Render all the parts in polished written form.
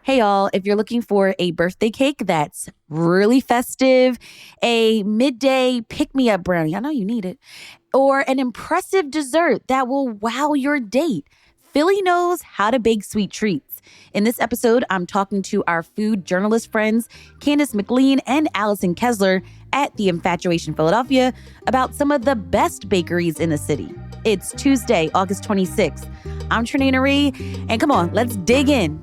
Hey, y'all, if you're looking for a birthday cake that's really festive, a midday pick me up brownie, I know you need it, or an impressive dessert that will wow your date, Philly knows how to bake sweet treats. In this episode, I'm talking to our food journalist friends, Candace McLean and Allison Kessler at The Infatuation Philadelphia, about some of the best bakeries in the city. It's Tuesday, August 26th. I'm Trinina Ree, and come on, let's dig in.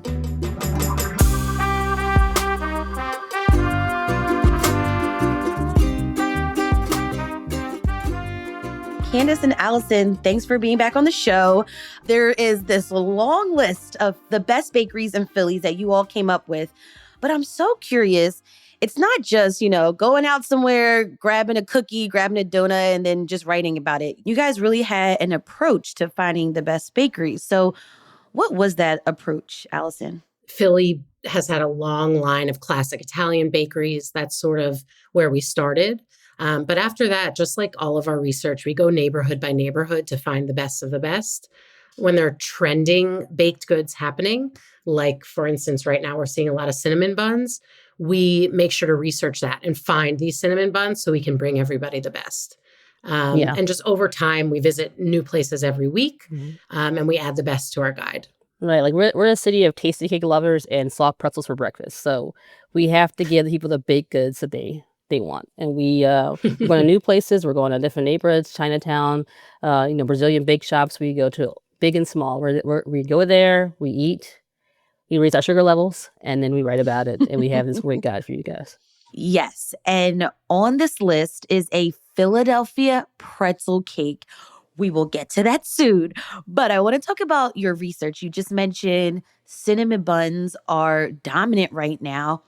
Candace and Allison, thanks for being back on the show. There is this long list of the best bakeries in Philly that you all came up with. But I'm so curious. It's not just, going out somewhere, grabbing a cookie, grabbing a donut, and then just writing about it. You guys really had an approach to finding the best bakeries. So what was that approach, Allison? Philly has had a long line of classic Italian bakeries. That's sort of where we started. But after that, just like all of our research, we go neighborhood by neighborhood to find the best of the best. When there are trending baked goods happening, like for instance, right now we're seeing a lot of cinnamon buns, we make sure to research that and find these cinnamon buns so we can bring everybody the best. And just over time, we visit new places every week, and we add the best to our guide. Right, like we're a city of tasty cake lovers and soft pretzels for breakfast. So we have to give the people the baked goods that they want. And we go to new places. We're going to different neighborhoods, Chinatown, Brazilian bake shops. We go to big and small. We go there, we eat, we raise our sugar levels, and then we write about it. And we have this great guide for you guys. Yes. And on this list is a Philadelphia pretzel cake. We will get to that soon. But I want to talk about your research. You just mentioned cinnamon buns are dominant right now.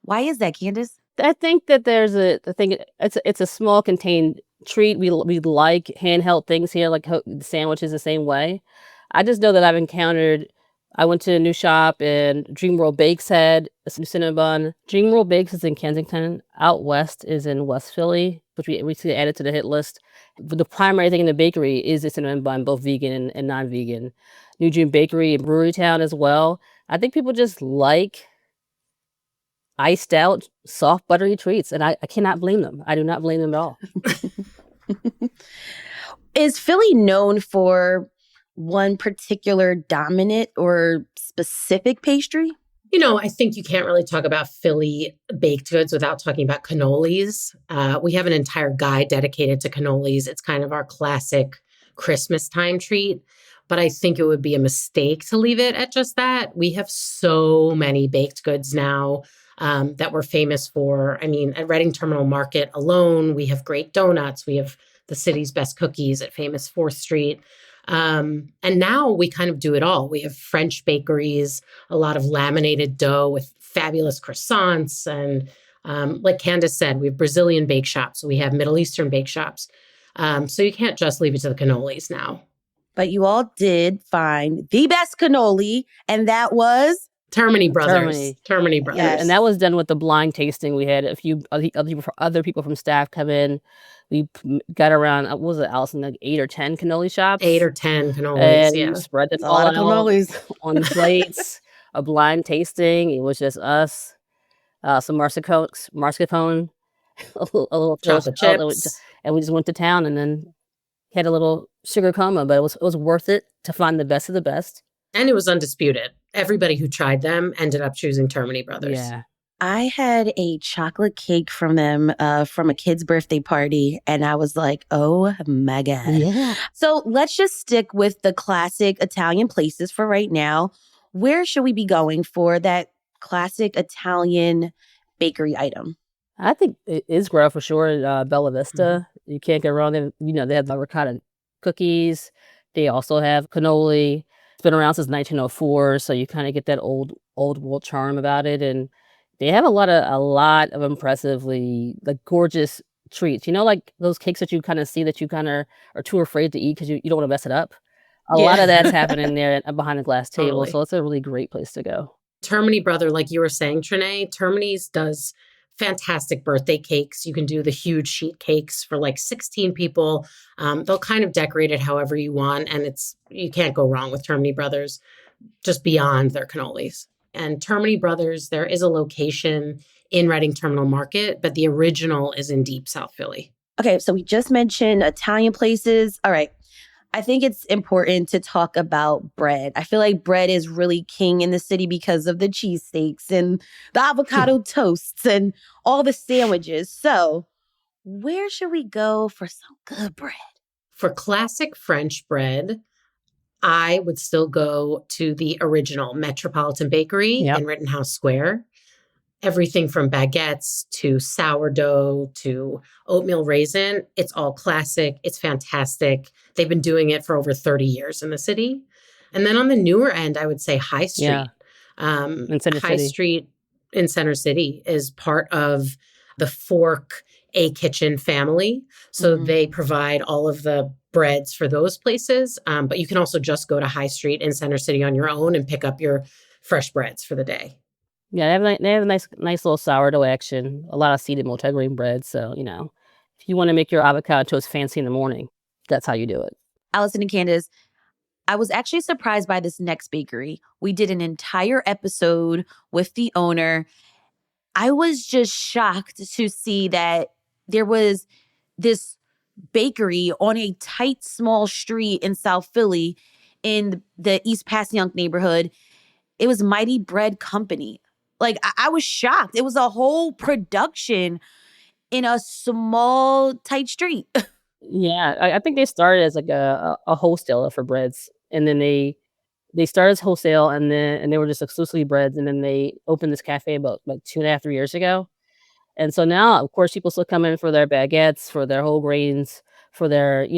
Why is that, Candace? I think that there's it's a small contained treat. We like handheld things here, like sandwiches the same way. I just know that I went to a new shop and Dream World Bakes had a cinnamon bun. Dream World Bakes is in Kensington. Out west is in West Philly, which we recently added to the hit list. But the primary thing in the bakery is the cinnamon bun, both vegan and non-vegan. New Dream Bakery in Brewery Town as well. I think people just like iced out, soft, buttery treats. And I cannot blame them. I do not blame them at all. Is Philly known for one particular dominant or specific pastry? I think you can't really talk about Philly baked goods without talking about cannolis. We have an entire guide dedicated to cannolis. It's kind of our classic Christmas time treat. But I think it would be a mistake to leave it at just that. We have so many baked goods now that we're famous for. I mean, at Reading Terminal Market alone, we have great donuts. We have the city's best cookies at famous 4th Street. And now we kind of do it all. We have French bakeries, a lot of laminated dough with fabulous croissants. And like Candace said, we have Brazilian bake shops. So we have Middle Eastern bake shops. So you can't just leave it to the cannolis now. But you all did find the best cannoli, and that was? Termini Brothers. Termini Brothers. Yes. And that was done with the blind tasting. We had a few other people from staff come in. We got around, what was it, Allison, like 8 or 10 cannoli shops? 8 or 10 cannolis, and spread them all out on the plates. A blind tasting. It was just us, some mascarpone, a little chocolate chips. And we just went to town and then had a little sugar coma. But it was worth it to find the best of the best. And it was undisputed. Everybody who tried them ended up choosing Termini Brothers. Yeah. I had a chocolate cake from them from a kid's birthday party, and I was like, oh my God. Yeah. So let's just stick with the classic Italian places for right now. Where should we be going for that classic Italian bakery item? I think it is Grove for sure. Bella Vista. Mm-hmm. You can't go wrong. They have the ricotta cookies. They also have cannoli. It's been around since 1904, so you kind of get that old world charm about it. And they have a lot of impressively gorgeous treats. Like those cakes that you kind of see that you kind of are too afraid to eat because you don't want to mess it up. A lot of that's happening there behind a glass table. Totally. So it's a really great place to go. Termini Brother, like you were saying, Trinae, Termini's does fantastic birthday cakes. You can do the huge sheet cakes for like 16 people. They'll kind of decorate it however you want. And you can't go wrong with Termini Brothers, just beyond their cannolis. And Termini Brothers, there is a location in Reading Terminal Market, but the original is in deep South Philly. Okay, so we just mentioned Italian places. All right. I think it's important to talk about bread. I feel like bread is really king in the city because of the cheesesteaks and the avocado toasts and all the sandwiches. So, where should we go for some good bread? For classic French bread, I would still go to the original Metropolitan Bakery Yep. in Rittenhouse Square. Everything from baguettes to sourdough to oatmeal raisin, it's all classic. It's fantastic. They've been doing it for over 30 years in the city. And then on the newer end, I would say High Street. Yeah. In Center High City. Street in Center City is part of the Fork A Kitchen family. So they provide all of the breads for those places. But you can also just go to High Street in Center City on your own and pick up your fresh breads for the day. Yeah, they have a nice little sourdough action, a lot of seeded multigrain bread. So, if you want to make your avocado toast fancy in the morning, that's how you do it. Allison and Candace, I was actually surprised by this next bakery. We did an entire episode with the owner. I was just shocked to see that there was this bakery on a tight, small street in South Philly in the East Passyunk neighborhood. It was Mighty Bread Company. Like, I was shocked. It was a whole production in a small, tight street. Yeah, I think they started as like a wholesaler for breads, and then they started as wholesale, and they were just exclusively breads, and then they opened this cafe about like 2.5, 3 years ago. And so now, of course, people still come in for their baguettes, for their whole grains, for their,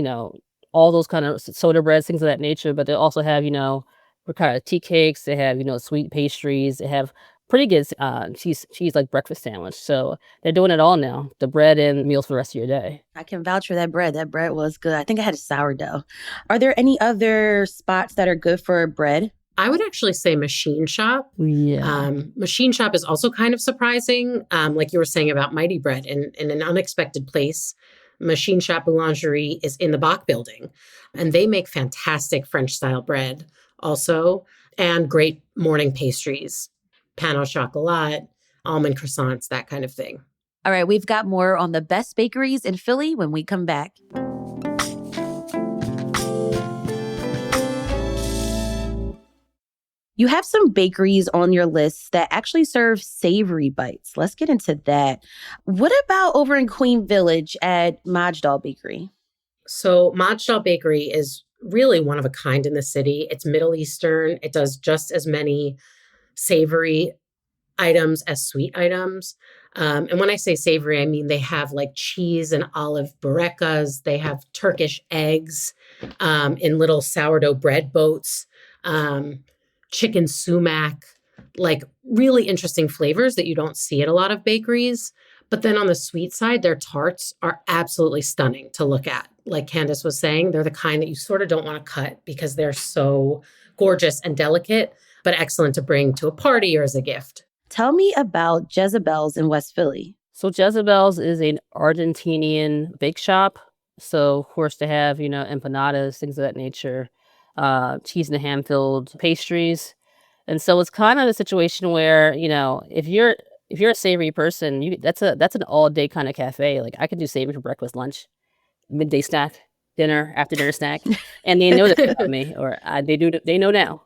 all those kind of soda breads, things of that nature. But they also have, ricotta tea cakes. They have, sweet pastries. They have pretty good cheese like breakfast sandwich. So they're doing it all now, the bread and meals for the rest of your day. I can vouch for that bread. That bread was good. I think I had a sourdough. Are there any other spots that are good for bread? I would actually say Machine Shop. Yeah. Machine Shop is also kind of surprising, like you were saying about Mighty Bread, in an unexpected place. Machine Shop Boulangerie is in the Bach building, and they make fantastic French-style bread also, and great morning pastries, pain au chocolat, almond croissants, that kind of thing. All right, we've got more on the best bakeries in Philly when we come back. You have some bakeries on your list that actually serve savory bites. Let's get into that. What about over in Queen Village at Majdal Bakery? So Majdal Bakery is really one of a kind in the city. It's Middle Eastern. It does just as many savory items as sweet items. And when I say savory, I mean they have like cheese and olive burekas. They have Turkish eggs in little sourdough bread boats. Chicken sumac, like really interesting flavors that you don't see at a lot of bakeries. But then on the sweet side, their tarts are absolutely stunning to look at. Like Candace was saying, they're the kind that you sort of don't want to cut because they're so gorgeous and delicate, but excellent to bring to a party or as a gift. Tell me about Jezebel's in West Philly. So Jezebel's is an Argentinian bake shop. So of course they have, empanadas, things of that nature. Cheese and ham filled pastries. And so it's kind of a situation where, if you're a savory person, that's an all day kind of cafe. Like I could do savory for breakfast, lunch, midday snack, dinner, after dinner snack. And they know that about me, or they know now.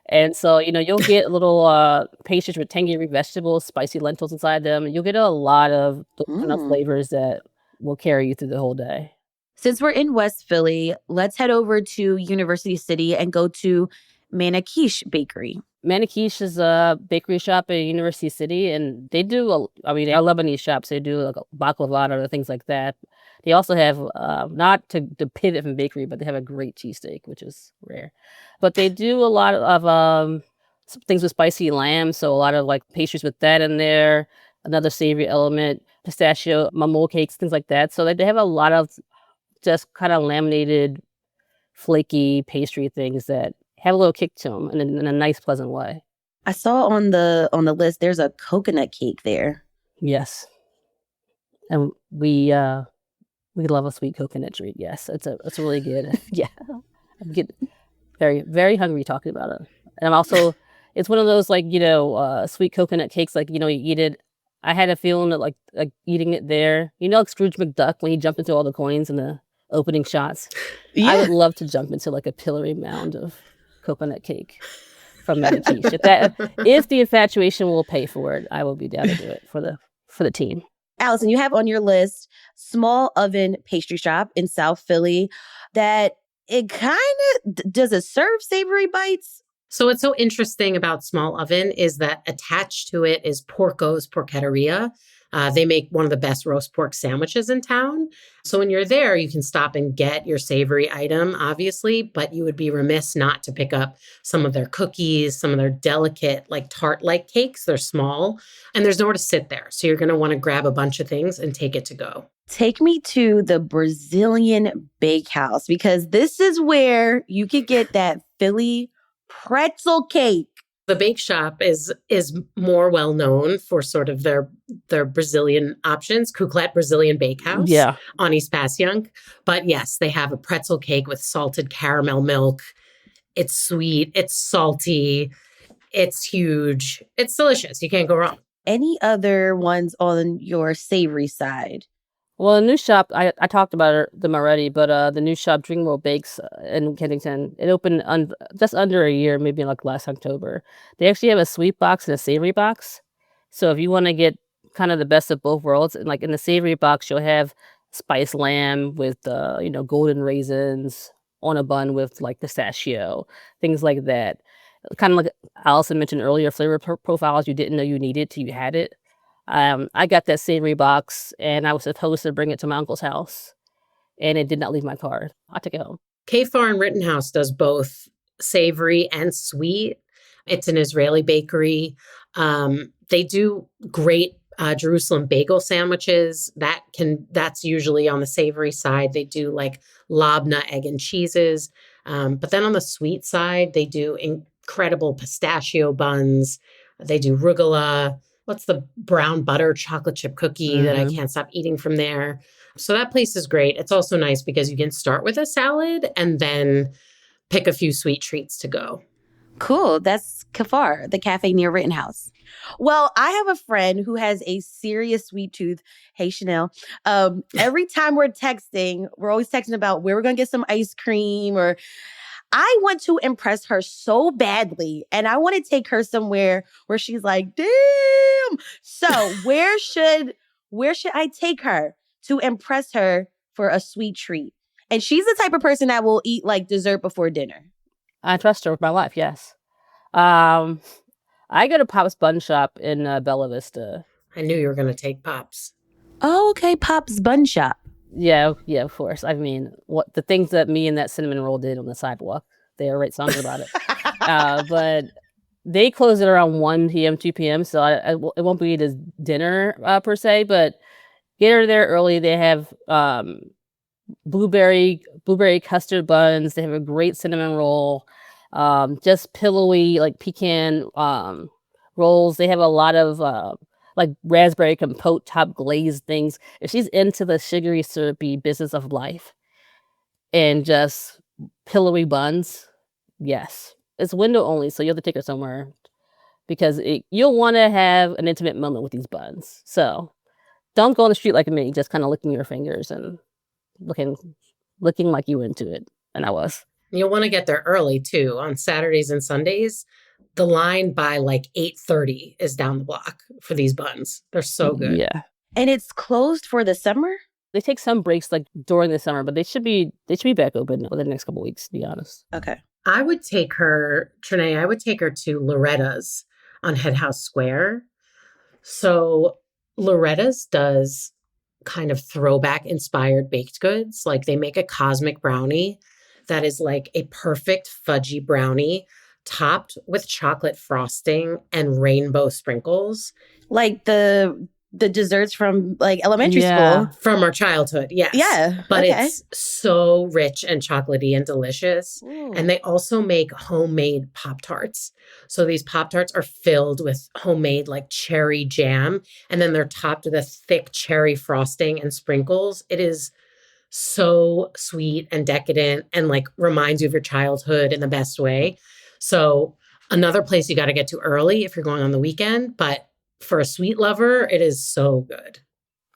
And so, you'll get little pastries with tangy vegetables, spicy lentils inside them. You'll get a lot of those kind of flavors that will carry you through the whole day. Since we're in West Philly, let's head over to University City and go to Manikish Bakery. Manikish is a bakery shop in University City, and they do, they're Lebanese shops. They do like baklava or things like that. They also have, not to pivot from bakery, but they have a great cheesesteak, which is rare. But they do a lot of some things with spicy lamb, so a lot of like pastries with that in there, another savory element, pistachio, mamul cakes, things like that. So they have a lot of just kind of laminated, flaky pastry things that have a little kick to them in a nice, pleasant way. I saw on the list there's a coconut cake there. Yes, and we love a sweet coconut treat. Yes, it's really good. Yeah, I'm getting very, very hungry talking about it. And I'm also, It's one of those like, sweet coconut cakes, like, you eat it. I had a feeling that like eating it there. Like Scrooge McDuck when he jumped into all the coins in the opening shots. I would love to jump into like a pillory mound of coconut cake from Mediquiche. If the infatuation will pay for it, I will be down to do it for the team. Allison, you have on your list small oven pastry shop in South Philly that it kind of does it serve savory bites? So what's so interesting about Small Oven is that attached to it is Porco's Porchetteria. They make one of the best roast pork sandwiches in town. So when you're there, you can stop and get your savory item, obviously, but you would be remiss not to pick up some of their cookies, some of their delicate, like tart-like cakes. They're small and there's nowhere to sit there. So you're going to want to grab a bunch of things and take it to go. Take me to the Brazilian Bakehouse, because this is where you could get that Philly pretzel cake. The bake shop is more well known for sort of their Brazilian options, Cuclet Brazilian Bakehouse on East Passyunk. But yes, they have a pretzel cake with salted caramel milk. It's sweet, it's salty, it's huge, it's delicious. You can't go wrong. Any other ones on your savory side? Well, a new shop, I talked about them already, but the new shop, Dream World Bakes in Kensington, it opened just under a year, maybe like last October. They actually have a sweet box and a savory box. So if you want to get kind of the best of both worlds, and like in the savory box, you'll have spiced lamb with, golden raisins on a bun with like pistachio, things like that. Kind of like Allison mentioned earlier, flavor profiles you didn't know you needed till you had it. I got that savory box and I was supposed to bring it to my uncle's house and it did not leave my car. I took it home. Kfar and Rittenhouse does both savory and sweet. It's an Israeli bakery. They do great Jerusalem bagel sandwiches. That's usually on the savory side. They do like labna egg and cheeses. But then on the sweet side, they do incredible pistachio buns. They do rugula. What's the brown butter chocolate chip cookie that I can't stop eating from there? So that place is great. It's also nice because you can start with a salad and then pick a few sweet treats to go. Cool. That's Kfar, the cafe near Rittenhouse. Well, I have a friend who has a serious sweet tooth. Hey, Chanel. Every time we're texting, we're always texting about where we're going to get some ice cream, or I want to impress her so badly. And I want to take her somewhere where she's like, damn. So where should I take her to impress her for a sweet treat? And she's the type of person that will eat like dessert before dinner. I trust her with my life, yes. I go to Pop's Bun Shop in Bella Vista. I knew you were going to take Pop's. Oh, okay. Pop's Bun Shop. Yeah, of course. I mean, what the things that me and that cinnamon roll did on the sidewalk, they write songs about it. But they close at around 1 p.m., 2 p.m., so it won't be this dinner per se, but get her there early. They have blueberry custard buns. They have a great cinnamon roll, just pillowy, like pecan rolls. They have a lot of like raspberry compote top glazed things. If she's into the sugary, syrupy business of life and just pillowy buns, yes. It's window only, so you have to take her somewhere because you'll want to have an intimate moment with these buns. So don't go on the street like me, just kind of licking your fingers and looking like you were into it. And I was. You'll want to get there early, too. On Saturdays and Sundays, the line by like 8:30 is down the block for these buns. They're so good. Yeah. And it's closed for the summer? They take some breaks like during the summer, but they should be back open within the next couple of weeks, to be honest. Okay. I would take her to Loretta's on Head House Square. So Loretta's does kind of throwback inspired baked goods. Like they make a cosmic brownie that is like a perfect fudgy brownie topped with chocolate frosting and rainbow sprinkles. Like the desserts from like elementary school. From our childhood, yes. Yeah. But it's so rich and chocolatey and delicious. Ooh. And they also make homemade Pop-Tarts. So these Pop-Tarts are filled with homemade like cherry jam. And then they're topped with a thick cherry frosting and sprinkles. It is so sweet and decadent and like reminds you of your childhood in the best way. So Another place you got to get to early if you're going on the weekend, but for a sweet lover, it is so good.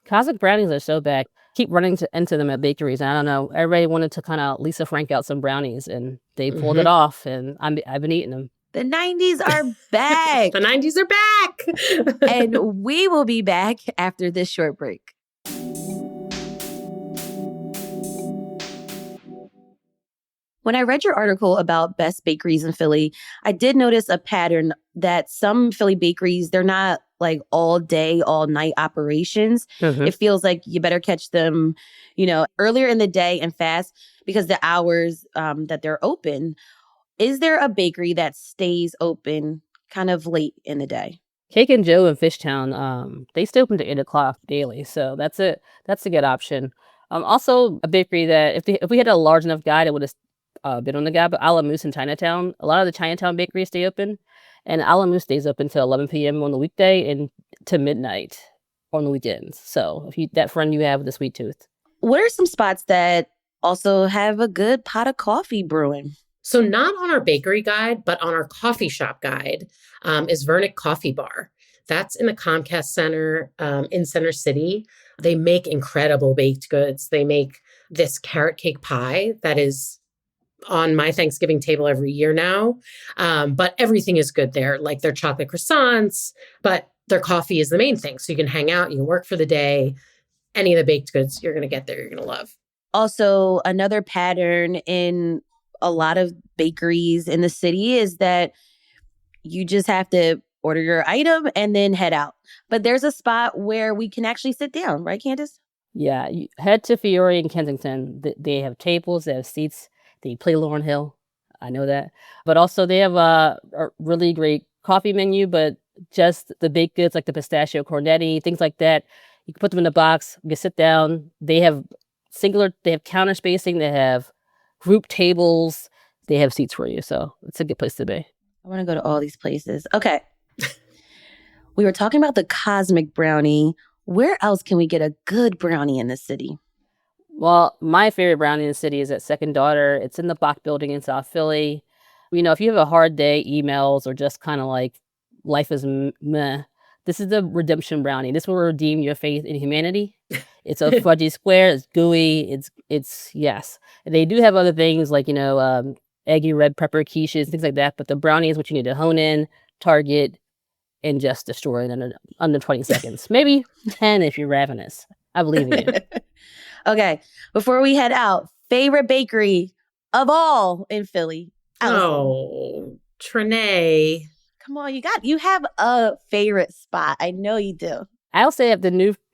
Cosmic brownies are so bad. Keep running into them at bakeries. And I don't know. Everybody wanted to kind of Lisa Frank out some brownies, and they pulled it off. And I've been eating them. The 90s are back. The 90s are back. And we will be back after this short break. When I read your article about best bakeries in Philly, I did notice a pattern that some Philly bakeries, they're not like all day, all night operations. It feels like you better catch them, earlier in the day and fast because the hours that they're open. Is there a bakery that stays open kind of late in the day? Cake and Joe in Fishtown, they stay open to 8 o'clock daily, so that's a good option. Also a bakery that if we had a large enough guide, it would have been on the guide. But A La Mousse in Chinatown, a lot of the Chinatown bakeries stay open, and A La Mousse stays open till 11 p.m. on the weekday and to midnight on the weekends. So if that friend you have with a sweet tooth. What are some spots that also have a good pot of coffee brewing? So not on our bakery guide, but on our coffee shop guide is Vernick Coffee Bar. That's in the Comcast Center in Center City. They make incredible baked goods. They make this carrot cake pie that is on my Thanksgiving table every year now. But everything is good there, like their chocolate croissants, but their coffee is the main thing. So you can hang out, you can work for the day. Any of the baked goods you're going to get there, you're going to love. Also, another pattern in a lot of bakeries in the city is that you just have to order your item and then head out. But there's a spot where we can actually sit down, right, Candace? Yeah, you head to Fiore in Kensington. They have tables, they have seats. They play Lauryn Hill. I know that. But also they have a really great coffee menu, but just the baked goods like the pistachio cornetti, things like that. You can put them in a box, you can sit down. They have counter spacing, they have group tables, they have seats for you. So it's a good place to be. I want to go to all these places. Okay. We were talking about the cosmic brownie. Where else can we get a good brownie in the city? Well, my favorite brownie in the city is at Second Daughter. It's in the Bach Building in South Philly. If you have a hard day, emails, or just kind of like life is meh, this is the redemption brownie. This will redeem your faith in humanity. It's a fudgy square. It's gooey. It's yes. And they do have other things like, eggy red pepper quiches, things like that. But the brownie is what you need to hone in, target, and just destroy it in under 20 seconds. Maybe 10 if you're ravenous. I believe in you. Okay. Before we head out, favorite bakery of all in Philly? Allison. Oh, Trinae. Come on, you have a favorite spot. I know you do. I'll say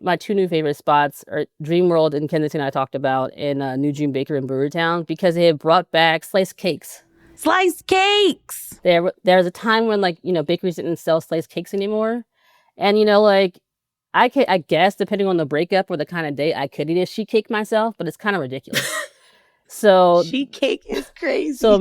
my two new favorite spots are Dream World in Kensington I talked about, and New Dream Baker in Brewertown, because they have brought back sliced cakes. Sliced cakes! There was a time when bakeries didn't sell sliced cakes anymore. And I guess depending on the breakup or the kind of day, I could eat a sheet cake myself, but it's kind of ridiculous. So sheet cake is crazy. So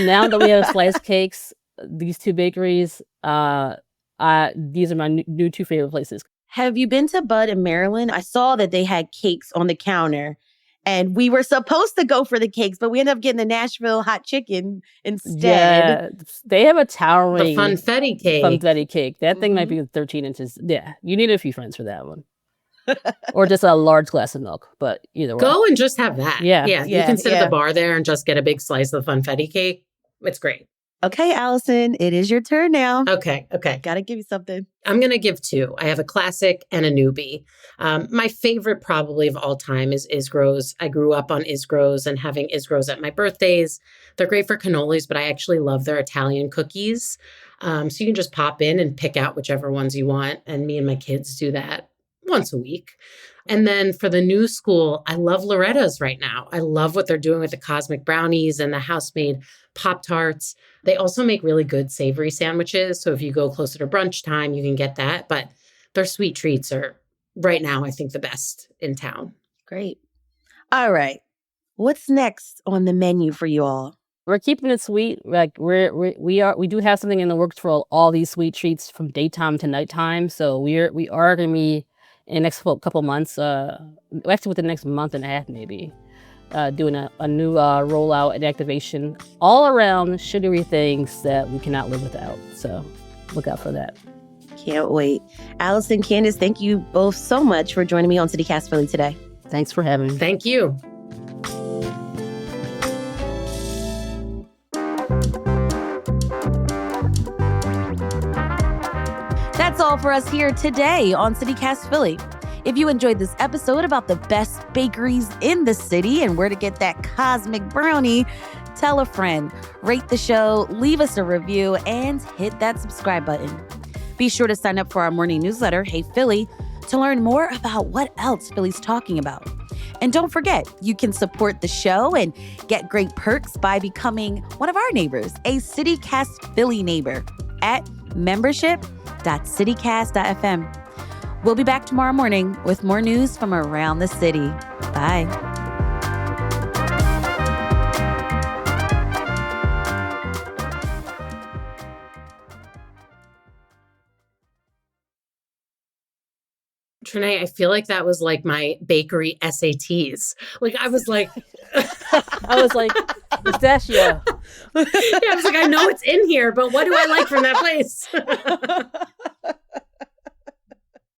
now that we have sliced cakes, these two bakeries, these are my new two favorite places. Have you been to Bud in Maryland? I saw that they had cakes on the counter, and we were supposed to go for the cakes, but we ended up getting the Nashville hot chicken instead. Yeah, they have a towering the funfetti cake. Funfetti cake. That thing might be 13 inches. Yeah, you need a few friends for that one. Or just a large glass of milk, but either way. Go and just have that. Yeah. You can sit at the bar there and just get a big slice of the funfetti cake. It's great. Okay, Allison, it is your turn now. Okay. Gotta give you something. I'm going to give two. I have a classic and a newbie. My favorite probably of all time is Isgro's. I grew up on Isgro's and having Isgro's at my birthdays. They're great for cannolis, but I actually love their Italian cookies. So you can just pop in and pick out whichever ones you want. And me and my kids do that once a week. And then for the new school, I love Loretta's right now. I love what they're doing with the cosmic brownies and the house-made Pop-Tarts. They also make really good savory sandwiches. So if you go closer to brunch time, you can get that. But their sweet treats are right now, I think, the best in town. Great. All right. What's next on the menu for you all? We're keeping it sweet. Like we do have something in the works for all these sweet treats from daytime to nighttime. So we are going to be in the next couple months, actually within the next month and a half maybe, doing a new rollout and activation all around sugary things that we cannot live without. So look out for that. Can't wait. Allison, Candace, thank you both so much for joining me on CityCast Philly today. Thanks for having me. Thank you. That's all for us here today on CityCast Philly. If you enjoyed this episode about the best bakeries in the city and where to get that cosmic brownie, tell a friend, rate the show, leave us a review, and hit that subscribe button. Be sure to sign up for our morning newsletter, Hey Philly, to learn more about what else Philly's talking about. And don't forget, you can support the show and get great perks by becoming one of our neighbors, a CityCast Philly neighbor at membership.citycast.fm. We'll be back tomorrow morning with more news from around the city. Bye. Trinae, I feel like that was like my bakery SATs. Like I was like, I was like, pistachio. yeah, I was like, I know it's in here, but what do I like from that place?